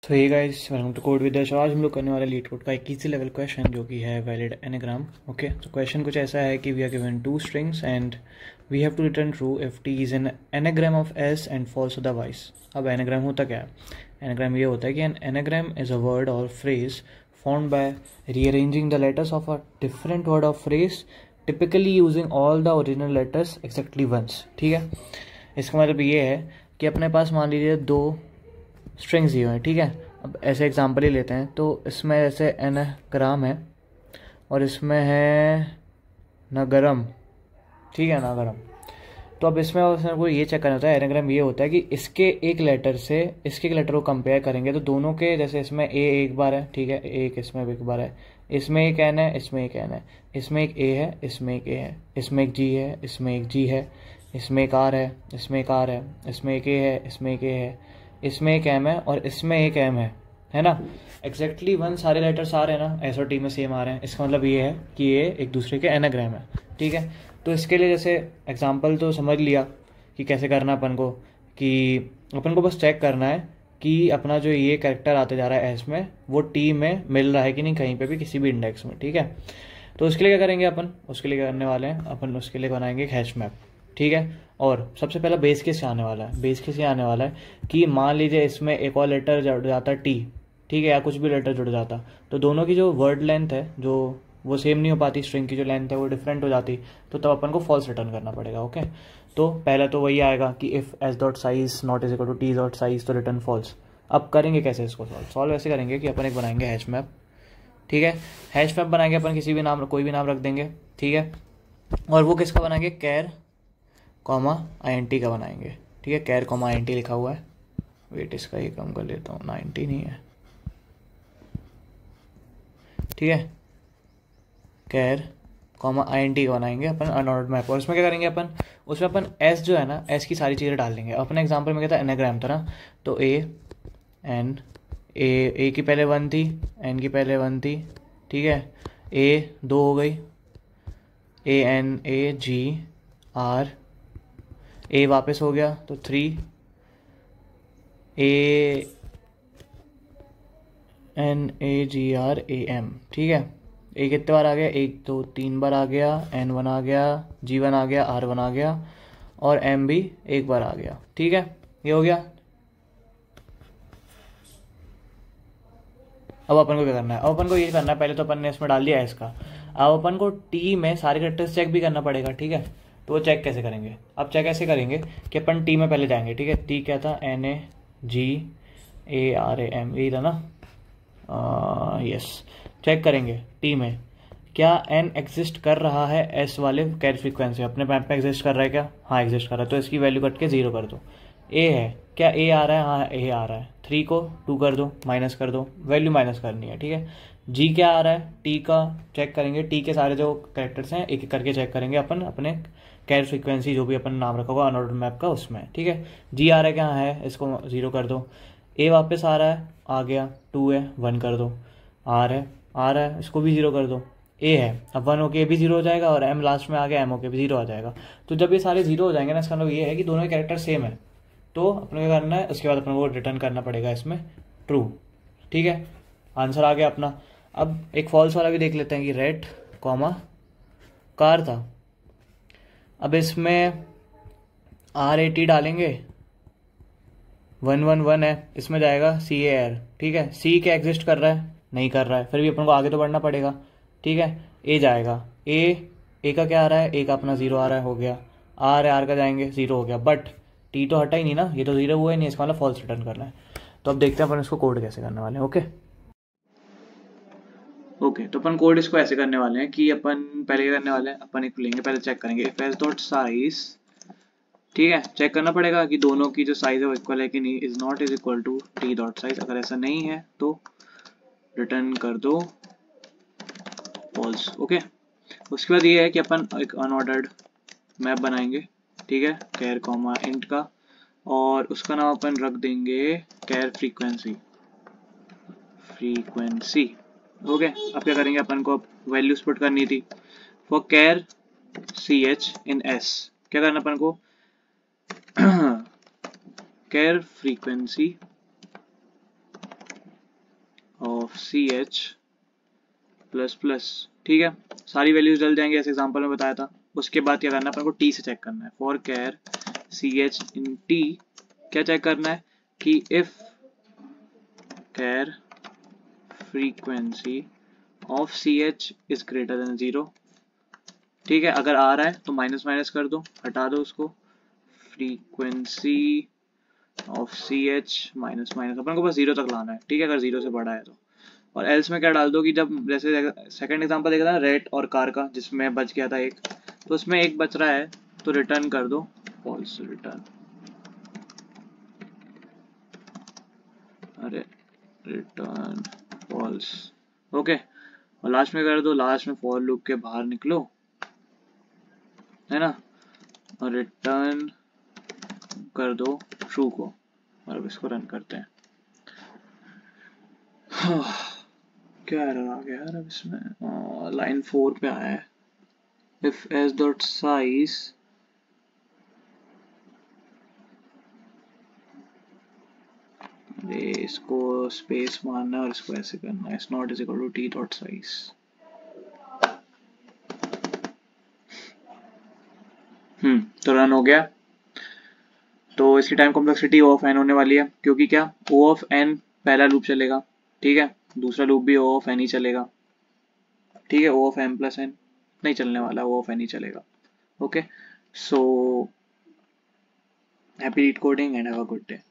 तो hey guys, welcome to code with आज हम लोग करने वाले लीड कोड का एक इजी लेवल क्वेश्चन जो कि है वैलिड एनाग्राम। ओके, तो क्वेश्चन कुछ ऐसा है कि we are given two strings and we have to return true if T is an anagram of S and false otherwise. अब एनाग्राम होता क्या है? एनाग्राम ये होता है कि an anagram is a word और phrase formed by rearranging the letters of a different word or phrase typically using all the original letters exactly once। ठीक है, इसका मतलब ये है कि अपने पास मान लीजिए दो स्ट्रिंग्स दिए हुए हैं। ठीक है, अब ऐसे एग्जांपल ही लेते हैं। तो इसमें ऐसे एनाग्राम है और इसमें है नगरम। ठीक है, नगरम। तो अब इसमें उसमें को ये चेक करना होता है, एनाग्राम ये होता है कि इसके एक लेटर से इसके एक लेटर को कंपेयर करेंगे तो दोनों के, जैसे इसमें ए एक बार है, ठीक है, एक इसमें एक बार है, इसमें एक एन है, इसमें एक एन है, इसमें एक ए है, इसमें एक ए है, इसमें एक जी है, इसमें एक जी है, इसमें एक आर है, इसमें एक आर है, इसमें एक ए है, इसमें एक ए है, इसमें एक एम है और इसमें एक एम है ना। एग्जैक्टली वन सारे लेटर्स आ रहे हैं ना, एस और टी में सेम आ रहे हैं। इसका मतलब ये है कि ये एक दूसरे के एनाग्राम है। ठीक है, तो इसके लिए जैसे एग्जांपल तो समझ लिया कि कैसे करना अपन को, कि अपन को बस चेक करना है कि अपना जो ये कैरेक्टर आते जा रहा है एस में वो टी में मिल रहा है कि नहीं कहीं पे भी, किसी भी इंडेक्स में। ठीक है, तो उसके लिए क्या करेंगे अपन, उसके लिए करने वाले हैं अपन, उसके लिए बनाएंगे एक हैश मैप। ठीक है, और सबसे पहला बेस केस आने वाला है। बेस केस ये आने वाला है कि मान लीजिए इसमें एक और लेटर जुड़ जाता टी, ठीक है, या कुछ भी लेटर जुड़ जाता, तो दोनों की जो वर्ड लेंथ है जो वो सेम नहीं हो पाती, स्ट्रिंग की जो लेंथ है वो डिफरेंट हो जाती, तो तब अपन को फॉल्स रिटर्न करना पड़ेगा। ओके, तो पहला तो वही आएगा कि if S dot size not is equal to T dot size, तो रिटर्न फॉल्स। अब करेंगे कैसे इसको सॉल्व ऐसे करेंगे कि अपन एक बनाएंगे हैश मैप। ठीक है, हैश मैप बनाएंगे अपन, किसी भी नाम, कोई भी नाम रख देंगे। ठीक है, और वो किसका बनाएंगे, कैर कॉमा INT का बनाएंगे। ठीक है, कैर कॉमा INT लिखा हुआ है। वेट, इसका ही कम कर लेता हूँ, 90 नहीं है। ठीक है, कैर कॉमा INT का बनाएंगे अपन अनऑर्डर्ड मैप। और उसमें क्या करेंगे अपन, उसमें अपन एस जो है ना, एस की सारी चीज़ें डाल देंगे। अपने एग्जाम्पल में क्या था, एनाग्राम था ना, तो ए एन, ए की पहले वन थी, एन की पहले वन थी। ठीक है, ए दो हो गई, ANAGR, ए वापस हो गया तो 3, ANAGRAM। ठीक है, ए कितने बार आ गया, 1 2 3 बार आ गया, N1 आ गया, G1 आ गया, R1 आ गया और M भी एक बार आ गया। ठीक है, ये हो गया। अब अपन को क्या करना है, अब अपन को ये करना है, पहले तो अपन ने इसमें डाल दिया है इसका, अब अपन को टी में सारे कैरेक्टर्स चेक भी करना पड़ेगा। ठीक है, तो वो चेक कैसे करेंगे, अब चेक ऐसे करेंगे कि अपन टी में पहले जाएंगे। ठीक है, टी क्या था, NAGARAM, यही था ना। यस, चेक करेंगे टी में क्या एन एग्जिस्ट कर रहा है एस वाले कैरेक्टर फ्रीक्वेंसी अपने मैप में, एग्जिस्ट कर रहा है क्या, हाँ एग्जिस्ट कर रहा है, तो इसकी वैल्यू कट के 0 कर दो। ए है क्या, ए आ रहा है, हाँ ए आ रहा है, 3 को 2 कर दो, माइनस कर दो, वैल्यू माइनस करनी है। ठीक है, जी क्या आ रहा है, टी का चेक करेंगे, टी के सारे जो कैरेक्टर्स हैं एक एक करके चेक करेंगे अपन अपने कैरेक्टर फ्रीक्वेंसी जो भी अपन नाम रखा होगा अनऑर्डर्ड मैप का उसमें। ठीक है, जी आ रहा है क्या, हाँ है, इसको 0 कर दो। ए वापस आ रहा है, आ गया, 2 है, 1 कर दो। आर है, आ रहा है, इसको भी 0 कर दो। ए है, अब 1 होके भी 0 हो जाएगा और एम लास्ट में आ गया, एम होके भी 0 आ जाएगा। तो जब ये सारे 0 हो जाएंगे ना, इसका मतलब ये है कि दोनों के कैरेक्टर सेम है, तो अपने क्या करना है, उसके बाद अपने को रिटर्न करना पड़ेगा इसमें ट्रू। ठीक है, आंसर आ गया अपना। अब एक फॉल्स वाला भी देख लेते हैं कि रेड कॉमा कार था। अब इसमें RAT डालेंगे, 111 है, इसमें जाएगा CAR। ठीक है, सी क्या एग्जिस्ट कर रहा है, नहीं कर रहा है, फिर भी अपन को आगे तो बढ़ना पड़ेगा। ठीक है, ए जाएगा, ए का क्या आ रहा है, ए का अपना 0 आ रहा है, हो गया। आर है, आर का जाएंगे, 0 हो गया, बट टी तो हटा ही नहीं ना, ये तो 0 हुआ ही नहीं, इसका मतलब फॉल्स रिटर्न करना है। तो अब देखते हैं अपन इसको कोड कैसे करने वाले हैं। ओके, तो अपन कोड इसको ऐसे करने वाले हैं कि अपन पहले क्या करने वाले हैं, अपन एक लेंगे, पहले चेक करेंगे इफ एस डॉट साइज। ठीक है, चेक करना पड़ेगा कि दोनों की जो साइज है वो इक्वल है कि नहीं, is not is equal to T dot size. अगर ऐसा नहीं है तो रिटर्न कर दो फॉल्स। ओके, उसके बाद ये है कि अपन एक अनऑर्डर्ड मैप बनाएंगे। ठीक है, कैर कॉमा इंट का, और उसका नाम अपन रख देंगे कैर फ्रीक्वेंसी। ओके, अब क्या करेंगे, अपन को वैल्यूज पुट करनी थी for char CH in S। क्या करना अपन को, char frequency C H plus plus, ठीक है। सारी वैल्यूज डल जाएंगे ऐसे एग्जांपल में बताया था। उसके बाद क्या करना है अपन को, टी से चेक करना है। For char C H in T क्या चेक करना है कि if char frequency of C H is greater than 0, ठीक है। अगर आ रहा है तो माइनस माइनस कर दो, हटा दो उसको, frequency of C H minus minus, अपन को बस 0 तक लाना है, ठीक है, अगर 0 से बड़ा है तो। और एल्स में क्या डाल दो कि जब जैसे सेकंड एग्जांपल देखा था रेट और कार का, जिसमें बच गया था एक, तो उसमें एक बच रहा है तो रिटर्न कर दो फॉल्स रिटर्न, अरे रिटर्न फॉल्स, ओके। और लास्ट में कर दो, लास्ट में फॉर लूप के बाहर निकलो, है ना, और रिटर्न कर दो ट्रू को। और अब इसको रन करते हैं। क्या एरर आ गया यार अब इसमें, लाइन 4 पे आया है, इफ एस डॉट साइज इसको स्पेस मारना है और इसको ऐसे करना है, it's not is equal to T dot size. तो रन हो गया। तो इसकी time complexity O of N होने वाली है, क्योंकि क्या ओ ऑफ एन पहला लूप चलेगा, ठीक है, दूसरा लूप भी ओ ऑफ एन ही चलेगा, ठीक है। ओ ऑफ एन प्लस एन नहीं चलने वाला, ओ ऑफ एन ही चलेगा, okay. So happy read coding and have a good day.